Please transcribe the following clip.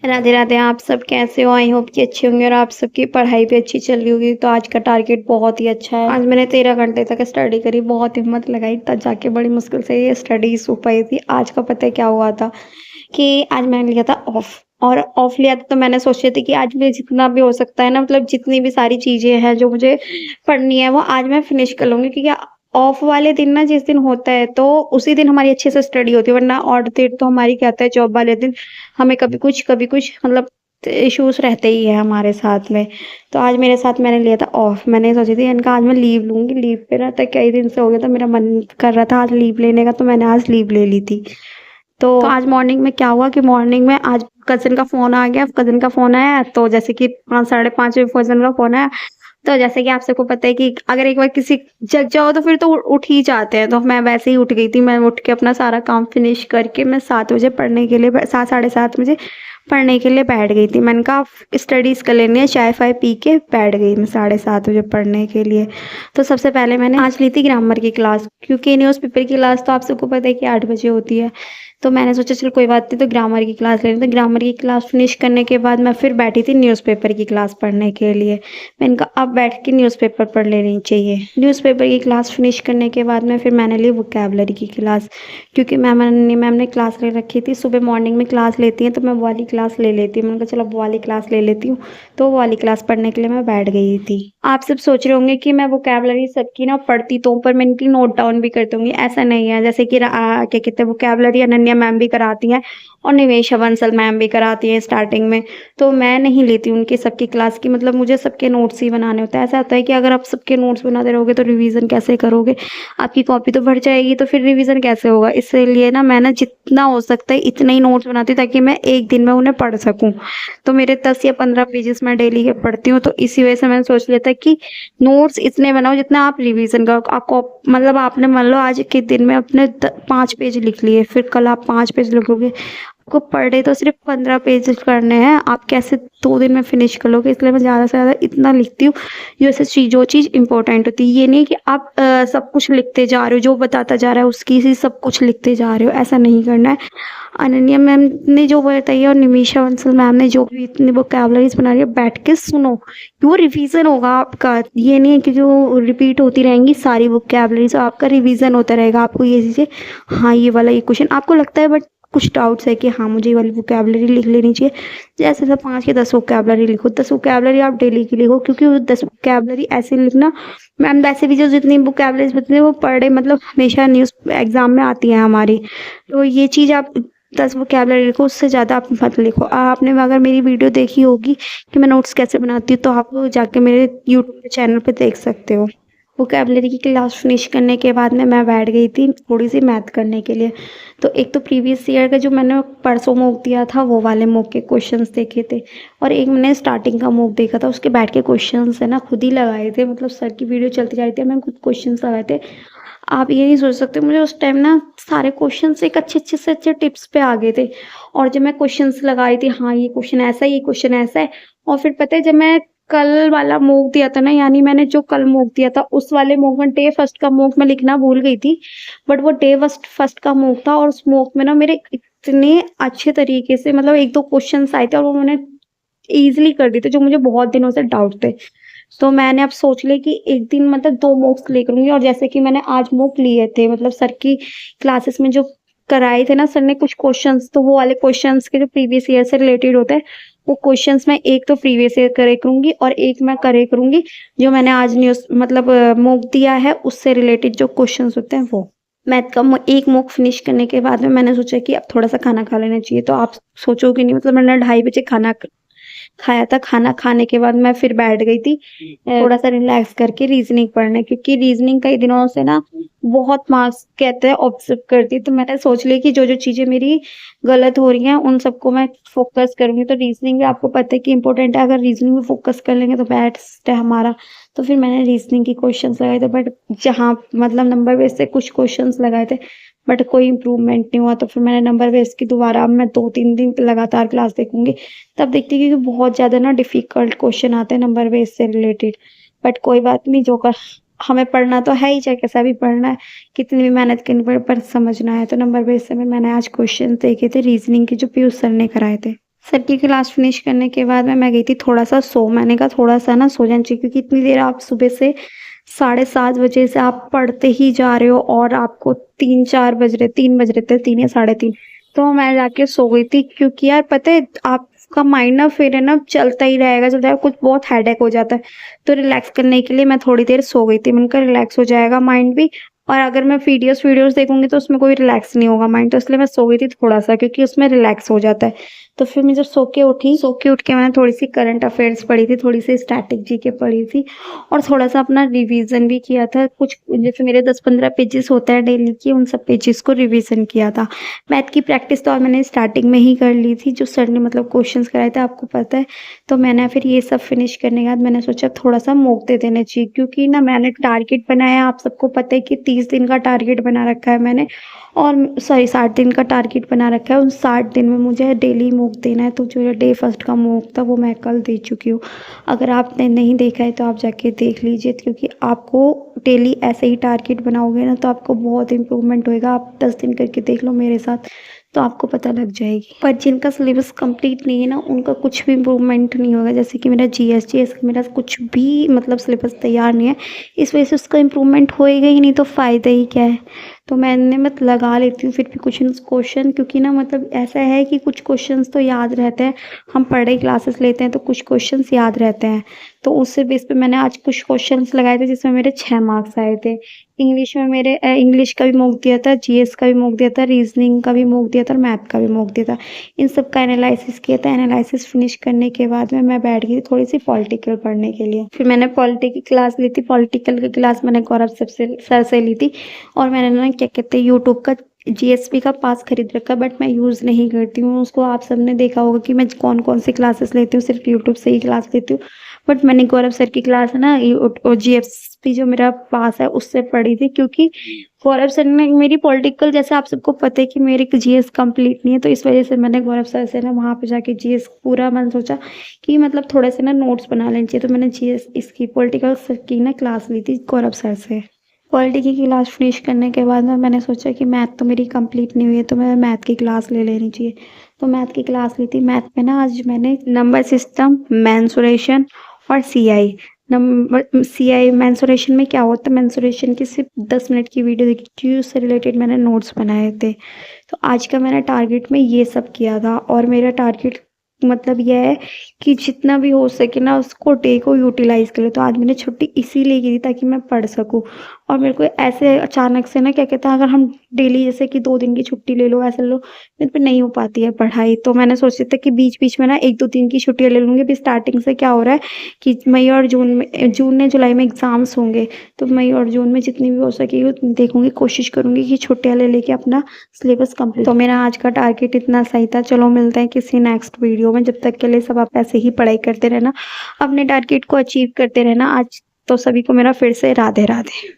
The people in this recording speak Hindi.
राधे राधे। आप सब कैसे हो? आई होप कि अच्छे होंगे और आप सबकी पढ़ाई भी अच्छी चल रही होगी। तो आज का टारगेट बहुत ही अच्छा है। आज मैंने 13 घंटे तक स्टडी करी, बहुत हिम्मत लगाई, तब जाके बड़ी मुश्किल से ये स्टडीज हो पाई थी। आज का पता है क्या हुआ था कि आज मैंने लिया था ऑफ। और ऑफ लिया था तो मैंने सोची थी कि आज मैं जितना भी हो सकता है ना, मतलब जितनी भी सारी चीजें हैं जो मुझे पढ़नी है वो आज मैं फिनिश कर लूंगी, क्योंकि ऑफ वाले दिन ना जिस दिन होता है तो उसी दिन हमारी अच्छे से स्टडी होती है, वरना और दिन तो हमारी क्या होता है, जॉब वाले दिन हमें कभी कुछ मतलब इश्यूज रहते ही है हमारे साथ में। तो आज मेरे साथ मैंने लिया था ऑफ। मैंने सोची थी इनका आज मैं लीव लूंगी। लीव पे रहता कई दिन से हो गया था, मेरा मन कर रहा था आज लीव लेने का, तो मैंने आज लीव ले ली थी। तो आज मॉर्निंग में क्या हुआ कि मॉर्निंग में आज कजिन का फोन आ गया। कजिन का फोन आया तो जैसे कि 5 साढ़े 5 बजे कजिन का फोन आया। तो जैसे कि आप सबको पता है कि अगर एक बार किसी जग जाओ तो फिर तो उठ ही जाते हैं। तो मैं वैसे ही उठ गई थी। मैं उठ के अपना सारा काम फिनिश करके मैं 7 बजे पढ़ने के लिए 7 साढ़े 7 बजे पढ़ने के लिए बैठ गई थी। मैंने कहा स्टडीज कर लेनी है, चाय फाय पी के बैठ गई मैं 7:30 बजे पढ़ने के लिए। तो सबसे पहले मैंने आज ली थी ग्रामर की क्लास, क्योंकि न्यूज़पेपर की क्लास तो आप सबको पता है कि 8 बजे होती है। तो मैंने सोचा चल कोई बात नहीं, तो ग्रामर की क्लास ले रही। तो ग्रामर की क्लास फिनिश करने के बाद मैं फिर बैठी थी न्यूज़पेपर की क्लास पढ़ने के लिए। मैंने कहा अब बैठ के न्यूज़पेपर पढ़ लेनी चाहिए। न्यूज़पेपर की क्लास फिनिश करने के बाद में फिर मैंने ली वोकैबलरी की क्लास, क्योंकि मैम ने क्लास ले रखी थी। सुबह मॉर्निंग में क्लास लेती हैं तो मैं वो वाली क्लास ले लेती हूँ। मैंने कहा चलो वो वाली क्लास ले लेती हूँ। तो वो वाली क्लास पढ़ने के लिए मैं बैठ गई थी। आप सब सोच रहे होंगे कि मैं वोकैबलरी सबकी ना पढ़ती तो हूँ, पर मैं इनकी नोट डाउन भी करती हूँ। ऐसा नहीं है, जैसे कि क्या कहते हैं, वोकैबलरी अनन्या मैम भी कराती हैं और निवेशा बंसल मैम भी कराती हैं स्टार्टिंग में। तो मैं नहीं लेती उनकी सबकी क्लास की, मतलब मुझे सबके नोट्स ही बनाने होते हैं। ऐसा होता है कि अगर आप सबके नोट्स बनाते रहोगे तो रिवीजन कैसे करोगे? आपकी कॉपी तो भर जाएगी, तो फिर रिवीजन कैसे होगा? इसलिए ना मैं ना जितना हो सकता है इतने ही नोट्स बनाती हूँ ताकि मैं एक दिन में उन्हें पढ़ सकूँ। तो मेरे 10 या 15 पेजेस मैं डेली के पढ़ती हूँ। तो इसी वजह से मैंने सोच लिया था कि नोट्स इतने बनाओ जितना आप रिवीजन करो। आपको मतलब आपने मान लो आज के दिन में अपने 5 पेज लिख लिए, फिर कल आप 5 पेज लिखोगे। आपको पर डे तो सिर्फ 15 पेज करने हैं, आप कैसे 2 दिन में फिनिश कर लोगे? इसलिए मैं ज़्यादा से ज़्यादा इतना लिखती हूँ जैसे चीज जो चीज़ इंपॉर्टेंट होती है। ये नहीं कि आप सब कुछ लिखते जा रहे हो, जो बताता जा रहा है उसकी ही सब कुछ लिखते जा रहे हो, ऐसा नहीं करना है। अनन्या मैम ने जो बताई है और निमिषा बंसल मैम ने जो भी इतनी वोकैबलरीज बना रही है, बैठ के सुनो, वो रिवीजन होगा आपका। ये नहीं है कि जो रिपीट होती रहेंगी सारी वोकैबलरीज, आपका रिवीजन होता रहेगा। आपको ये चीज़ें, हाँ ये वाला ये क्वेश्चन आपको लगता है बट कुछ डाउट्स है कि हाँ मुझे ये वाली वोकैबलरी लिख लेनी चाहिए, जैसे तो 5 या 10 वोकैबलरी लिखो। 10 वोकैबलरी आप डेली की लिखो, क्योंकि वो 10 वोकैबलरी ऐसे लिखना। मैम वैसे भी जो जितनी वोकैबलरीज बताती है वो पर डे मतलब हमेशा न्यूज़ एग्जाम में आती है हमारी। तो ये चीज़ आप 10 वोकैबलरी लिखो, उससे ज़्यादा आप मत लिखो। आपने अगर मेरी वीडियो देखी होगी कि मैं नोट्स कैसे बनाती हूँ, तो आप जाके मेरे यूट्यूब चैनल पे देख सकते हो। वोकैबलरी की क्लास फिनिश करने के बाद में मैं बैठ गई थी थोड़ी सी मैथ करने के लिए। तो एक तो प्रीवियस ईयर का जो मैंने परसों मॉक दिया था वो वाले मॉक के क्वेश्चंस देखे थे, और एक मैंने स्टार्टिंग का मॉक देखा था, उसके बैठ के क्वेश्चंस है ना खुद ही लगाए थे। मतलब सर की वीडियो चलती जा रही थी, मैं खुद क्वेश्चंस लगाए थे। आप ये नहीं सोच सकते, मुझे उस टाइम ना सारे क्वेश्चंस एक अच्छे से अच्छे टिप्स पे आ गए थे। और जब मैं क्वेश्चंस लगाई थी, हाँ ये क्वेश्चन ऐसा है, ये क्वेश्चन ऐसा है। और फिर पता है जब मैं कल वाला मॉक दिया था ना, यानी मैंने जो कल मॉक दिया था उस वाले मॉक में डे फर्स्ट का मॉक मैं लिखना भूल गई थी। बट वो डे फर्स्ट का मॉक था, और उस मॉक में ना मेरे इतने अच्छे तरीके से मतलब एक दो क्वेश्चंस आए थे और वो मैंने ईजिली कर दिए थे, जो मुझे बहुत दिनों से डाउट थे। तो मैंने अब सोच लिया कि एक दिन मतलब 2 मॉक्स लेकर लूंगी। और जैसे कि मैंने आज मॉक लिए थे, मतलब सर की क्लासेस में जो कराए थे ना सर ने कुछ क्वेश्चंस, तो वो वाले क्वेश्चंस के जो प्रीवियस ईयर से रिलेटेड होते हैं, वो क्वेश्चंस मैं एक तो प्रीवियस ईयर करे करूंगी और एक मैं करे करूंगी जो मैंने आज न्यूज़ मतलब मॉक दिया है उससे रिलेटेड जो क्वेश्चंस होते हैं वो। मैथ का एक मॉक फिनिश करने के बाद में मैंने सोचा कि अब थोड़ा सा खाना खा लेना चाहिए। तो आप सोचोगे नहीं, मतलब मैंने 2:30 बजे खाना खाया था। खाना खाने के बाद मैं फिर बैठ गई थी थोड़ा सा रिलैक्स करके रीजनिंग पढ़ने, क्योंकि रीजनिंग कई दिनों से ना बहुत मार्क्स कहते हैं ऑब्जर्व करती। तो मैंने सोच लिया कि जो जो चीजें मेरी गलत हो रही हैं उन सबको मैं फोकस करूंगी। तो रीजनिंग भी आपको पता है कि इंपॉर्टेंट है, अगर रीजनिंग में फोकस कर लेंगे तो बेस्ट है हमारा। तो फिर मैंने रीजनिंग की क्वेश्चंस लगाए थे, बट जहाँ मतलब नंबर बेस से कुछ क्वेश्चंस लगाए थे बट कोई इम्प्रूवमेंट नहीं हुआ। तो फिर मैंने नंबर बेस की दोबारा, अब मैं 2-3 दिन लगातार क्लास देखूंगी, तब देखती हूँ कि बहुत ज्यादा ना डिफिकल्ट क्वेश्चन आते हैं नंबर बेस से रिलेटेड। बट कोई बात नहीं, जो कर हमें पढ़ना तो है ही, चाहे कैसा भी पढ़ना है, कितनी भी मेहनत करनी पड़े पर समझना है। तो नंबर बेस से मैंने आज क्वेश्चन देखे थे रीजनिंग के जो पीयूष सर ने कराए थे। सर की क्लास फिनिश करने के बाद में मैं गई थी थोड़ा-सा मैंने कहा थोड़ा-सा ना सो जाना चाहिए, क्योंकि इतनी देर आप सुबह से 7:30 बजे से आप पढ़ते ही जा रहे हो और आपको 3-4 बज रहे 3 बज रहे थे, 3 या साढ़े 3। तो मैं जाके सो गई थी, क्योंकि यार पता है आपका माइंड ना फिर है ना चलता ही रहेगा, कुछ बहुत हेडेक हो जाता है। तो रिलैक्स करने के लिए मैं थोड़ी देर सो गई थी। मैंने कहा रिलैक्स हो जाएगा माइंड भी, और अगर मैं वीडियोज़ देखूँगी तो उसमें कोई रिलैक्स नहीं होगा माइंड, तो इसलिए मैं सो गई थी थोड़ा-सा, क्योंकि उसमें रिलैक्स हो जाता है। तो फिर मैं जब सो के उठ के मैंने थोड़ी-सी करंट अफ़ेयर्स पढ़ी थी, थोड़ी-सी स्टैटिक जीके पढ़ी थी और थोड़ा-सा अपना रिवीज़न भी किया था। कुछ जैसे मेरे 10-15 पेजेज़ होते हैं डेली के, उन सब पेजेज़ को रिवीज़न किया था। मैथ की प्रैक्टिस तो मैंने स्टार्टिंग में ही कर ली थी, जो सर ने मतलब क्वेश्चंस कराए थे, आपको पता है। तो मैंने फिर ये सब फिनिश करने के बाद मैंने सोचा थोड़ा-सा मॉक दे देना चाहिए, क्योंकि ना मैंने टारगेट बनाया, आप सबको पता है कि 30 दिन का टारगेट बना रखा है मैंने, और सॉरी 60 दिन का टारगेट बना रखा है। उन 60 दिन में मुझे डेली मॉक देना है, तो जो डे फर्स्ट का मॉक था वो मैं कल दे चुकी हूँ। अगर आपने नहीं देखा है तो आप जाके देख लीजिए, क्योंकि आपको डेली ऐसे ही टारगेट बनाओगे ना तो आपको बहुत इम्प्रूवमेंट होएगा। आप 10 दिन करके देख लो मेरे साथ, तो आपको पता लग जाएगी। पर जिनका सिलेबस कंप्लीट नहीं है ना, उनका कुछ भी इम्प्रूवमेंट नहीं होगा। जैसे कि मेरा जीएस का मेरा कुछ भी मतलब सिलेबस तैयार नहीं है, इस वजह से उसका इम्प्रूवमेंट होएगा ही नहीं, तो फ़ायदा ही क्या है। तो मैंने लगा लेती हूँ फिर भी कुछ क्वेश्चन, क्योंकि ना मतलब ऐसा है कि कुछ क्वेश्चंस तो याद रहते हैं, हम पढ़े क्लासेस लेते हैं तो कुछ क्वेश्चंस याद रहते हैं। तो उससे बेस पे मैंने आज कुछ क्वेश्चंस लगाए थे, जिसमें मेरे 6 मार्क्स आए थे। इंग्लिश में मेरे इंग्लिश का भी मॉक दिया था, जीएस का भी मॉक दिया था, रीजनिंग का भी मॉक दिया था और मैथ का भी मॉक दिया था। इन सब का एनालिसिस किया था। एनालिसिस फिनिश करने के बाद में मैं बैठ गई थोड़ी सी पॉलिटिकल पढ़ने के लिए। फिर मैंने पॉलिटी की क्लास ली थी। पॉलिटिकल की क्लास मैंने गौरव सर से ली थी, और मैंने ना क्या कहते हैं यूट्यूब का जीएसपी का पास खरीद रखा, बट मैं यूज़ नहीं करती हूँ उसको। आप सबने देखा होगा कि मैं कौन-कौन सी क्लासेस लेती हूँ, सिर्फ यूट्यूब से ही क्लास लेती हूँ। बट मैंने गौरव सर की क्लास है ना जीएसपी जो मेरा पास है उससे पढ़ी थी, क्योंकि गौरव सर ने मेरी पॉलिटिकल, जैसे आप सबको पता है कि मेरी जीएस कंप्लीट नहीं है, तो इस वजह से मैंने गौरव सर से ना वहाँ पे जाके जीएस पूरा मैंने सोचा कि मतलब थोड़े से ना नोट्स बना लेने चाहिए, तो मैंने जीएस इसकी पॉलिटिकल सर की ना क्लास ली थी गौरव सर से। पॉलिटी की क्लास फिनिश करने के बाद में मैंने सोचा कि मैथ तो मेरी कंप्लीट नहीं हुई है, तो मैं मैथ की क्लास ले लेनी चाहिए। तो मैथ की क्लास ली थी। मैथ में ना आज मैंने नंबर सिस्टम, मेंसुरेशन और सीआई। नंबर सीआई मेंसुरेशन में क्या होता है, मेंसुरेशन की सिर्फ 10 मिनट की वीडियो देखी थी, उससे रिलेटेड मैंने नोट्स बनाए थे। तो आज का मैंने टारगेट में ये सब किया था, और मेरा टारगेट मतलब यह है कि जितना भी हो सके ना उसको डे को यूटिलाइज़ करें। तो आज मैंने छुट्टी इसीलिए की थी ताकि मैं पढ़ सकूँ। और मेरे को ऐसे अचानक से ना क्या कहते हैं, अगर हम डेली जैसे कि 2 दिन की छुट्टी ले लो, ऐसे ले लो, मेरे पे नहीं हो पाती है पढ़ाई। तो मैंने सोचा था कि बीच-बीच में ना 1-2 दिन की छुट्टियाँ ले लूँगी। अभी स्टार्टिंग से क्या हो रहा है कि मई और जून या जुलाई में एग्ज़ाम्स होंगे, तो मई और जून में जितनी भी हो सके उतनी देखूँगी, कोशिश करूँगी कि छुट्टियाँ ले लेके अपना सिलेबस कंप्लीट। तो मेरा आज का टारगेट इतना सही था। चलो मिलते हैं किसी नेक्स्ट वीडियो में। जब तक के लिए सब आप ऐसे ही पढ़ाई करते रहना, अपने टारगेट को अचीव करते रहना। आज तो सभी को मेरा फिर से राधे-राधे।